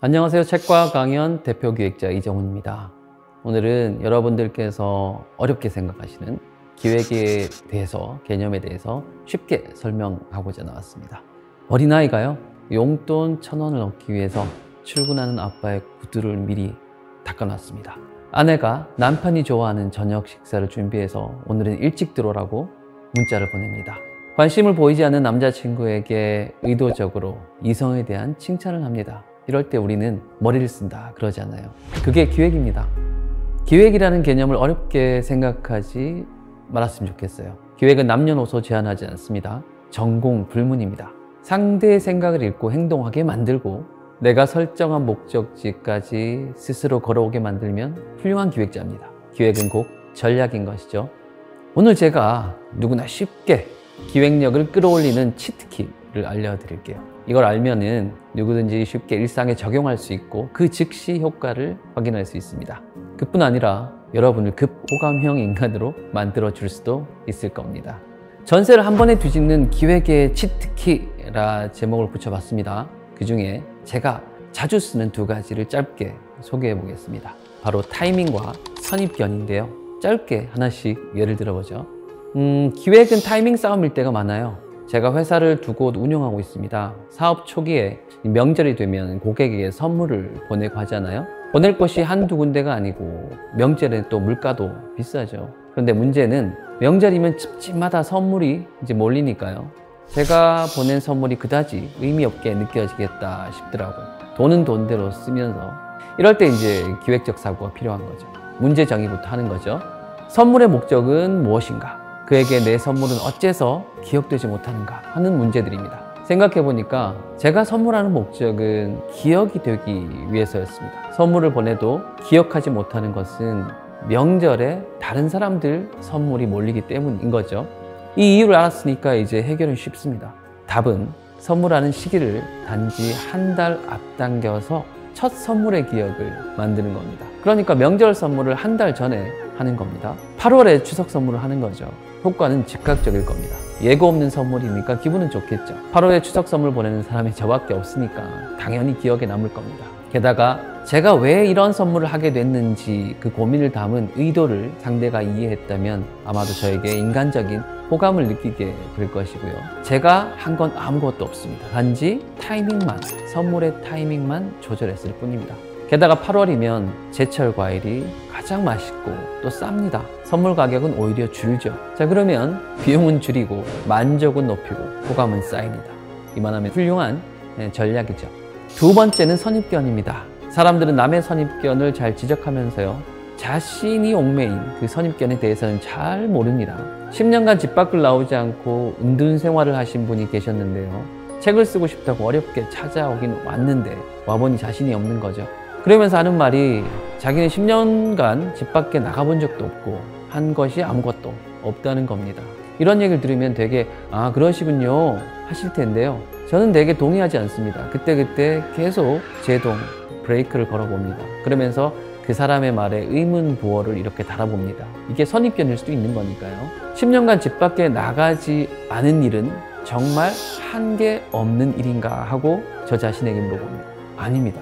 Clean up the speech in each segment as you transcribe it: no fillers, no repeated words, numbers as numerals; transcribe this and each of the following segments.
안녕하세요. 책과 강연 대표 기획자 이정훈입니다. 오늘은 여러분들께서 어렵게 생각하시는 기획에 대해서, 개념에 대해서 쉽게 설명하고자 나왔습니다. 어린아이가요, 용돈 1,000원을 얻기 위해서 출근하는 아빠의 구두를 미리 닦아놨습니다. 아내가 남편이 좋아하는 저녁 식사를 준비해서 오늘은 일찍 들어오라고 문자를 보냅니다. 관심을 보이지 않는 남자친구에게 의도적으로 이성에 대한 칭찬을 합니다. 이럴 때 우리는 머리를 쓴다 그러잖아요. 그게 기획입니다. 기획이라는 개념을 어렵게 생각하지 말았으면 좋겠어요. 기획은 남녀노소 제한하지 않습니다. 전공 불문입니다. 상대의 생각을 읽고 행동하게 만들고 내가 설정한 목적지까지 스스로 걸어오게 만들면 훌륭한 기획자입니다. 기획은 곧 전략인 것이죠. 오늘 제가 누구나 쉽게 기획력을 끌어올리는 치트키를 알려드릴게요. 이걸 알면은 누구든지 쉽게 일상에 적용할 수 있고 그 즉시 효과를 확인할 수 있습니다. 그뿐 아니라 여러분을 급호감형 인간으로 만들어 줄 수도 있을 겁니다. 전세를 한 번에 뒤집는 기획의 치트키라 제목을 붙여봤습니다. 그 중에 제가 자주 쓰는 두 가지를 짧게 소개해 보겠습니다. 바로 타이밍과 선입견인데요. 짧게 하나씩 예를 들어보죠. 기획은 타이밍 싸움일 때가 많아요. 제가 회사를 두 곳 운영하고 있습니다. 사업 초기에 명절이 되면 고객에게 선물을 보내고 하잖아요. 보낼 곳이 한두 군데가 아니고 명절엔 또 물가도 비싸죠. 그런데 문제는 명절이면 집집마다 선물이 이제 몰리니까요. 제가 보낸 선물이 그다지 의미 없게 느껴지겠다 싶더라고요. 돈은 돈대로 쓰면서 이럴 때 이제 기획적 사고가 필요한 거죠. 문제 정의부터 하는 거죠. 선물의 목적은 무엇인가? 그에게 내 선물은 어째서 기억되지 못하는가 하는 문제들입니다. 생각해보니까 제가 선물하는 목적은 기억이 되기 위해서였습니다. 선물을 보내도 기억하지 못하는 것은 명절에 다른 사람들 선물이 몰리기 때문인 거죠. 이 이유를 알았으니까 이제 해결은 쉽습니다. 답은 선물하는 시기를 단지 한 달 앞당겨서 첫 선물의 기억을 만드는 겁니다. 그러니까 명절 선물을 한 달 전에 하는 겁니다. 8월에 추석 선물을 하는 거죠. 효과는 즉각적일 겁니다. 예고 없는 선물이니까 기분은 좋겠죠. 8월에 추석 선물 보내는 사람이 저밖에 없으니까 당연히 기억에 남을 겁니다. 게다가 제가 왜 이런 선물을 하게 됐는지 그 고민을 담은 의도를 상대가 이해했다면 아마도 저에게 인간적인 호감을 느끼게 될 것이고요. 제가 한 건 아무것도 없습니다. 단지 타이밍만, 선물의 타이밍만 조절했을 뿐입니다. 게다가 8월이면 제철 과일이 가장 맛있고 또 쌉니다. 선물 가격은 오히려 줄죠. 자, 그러면 비용은 줄이고 만족은 높이고 호감은 쌓입니다. 이만하면 훌륭한 전략이죠. 두 번째는 선입견입니다. 사람들은 남의 선입견을 잘 지적하면서요, 자신이 옥매인 그 선입견에 대해서는 잘 모릅니다. 10년간 집 밖을 나오지 않고 은둔 생활을 하신 분이 계셨는데요. 책을 쓰고 싶다고 어렵게 찾아오긴 왔는데 와보니 자신이 없는 거죠. 그러면서 하는 말이 자기는 10년간 집 밖에 나가본 적도 없고 한 것이 아무것도 없다는 겁니다. 이런 얘기를 들으면 되게 아, 그러시군요 하실 텐데요. 저는 되게 동의하지 않습니다. 그때그때 계속 제동, 브레이크를 걸어봅니다. 그러면서 그 사람의 말에 의문부호를 이렇게 달아봅니다. 이게 선입견일 수도 있는 거니까요. 10년간 집 밖에 나가지 않은 일은 정말 한계 없는 일인가 하고 저 자신에게 물어봅니다. 아닙니다.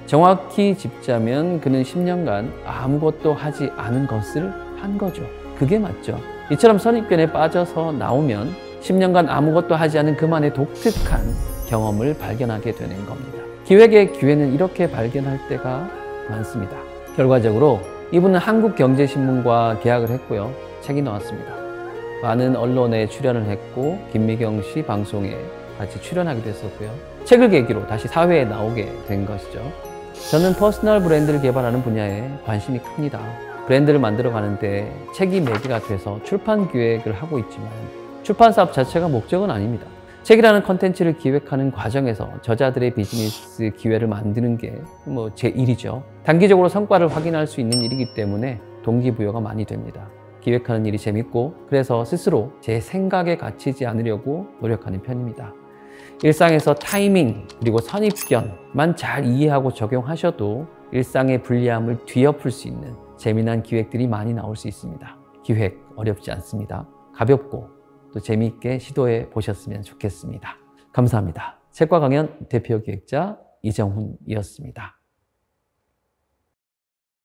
정확히 짚자면 그는 10년간 아무것도 하지 않은 것을 한 거죠. 그게 맞죠. 이처럼 선입견에 빠져서 나오면 10년간 아무것도 하지 않은 그만의 독특한 경험을 발견하게 되는 겁니다. 기획의 기회는 이렇게 발견할 때가 많습니다. 결과적으로 이분은 한국경제신문과 계약을 했고요. 책이 나왔습니다. 많은 언론에 출연을 했고 김미경 씨 방송에 같이 출연하기도 했었고요. 책을 계기로 다시 사회에 나오게 된 것이죠. 저는 퍼스널 브랜드를 개발하는 분야에 관심이 큽니다. 브랜드를 만들어 가는데 책이 매개가 돼서 출판 기획을 하고 있지만 출판 사업 자체가 목적은 아닙니다. 책이라는 컨텐츠를 기획하는 과정에서 저자들의 비즈니스 기회를 만드는 게 제 일이죠. 단기적으로 성과를 확인할 수 있는 일이기 때문에 동기부여가 많이 됩니다. 기획하는 일이 재밌고 그래서 스스로 제 생각에 갇히지 않으려고 노력하는 편입니다. 일상에서 타이밍 그리고 선입견만 잘 이해하고 적용하셔도 일상의 불리함을 뒤엎을 수 있는 재미난 기획들이 많이 나올 수 있습니다. 기획 어렵지 않습니다. 가볍고 또 재미있게 시도해 보셨으면 좋겠습니다. 감사합니다. 책과 강연 대표 기획자 이정훈이었습니다.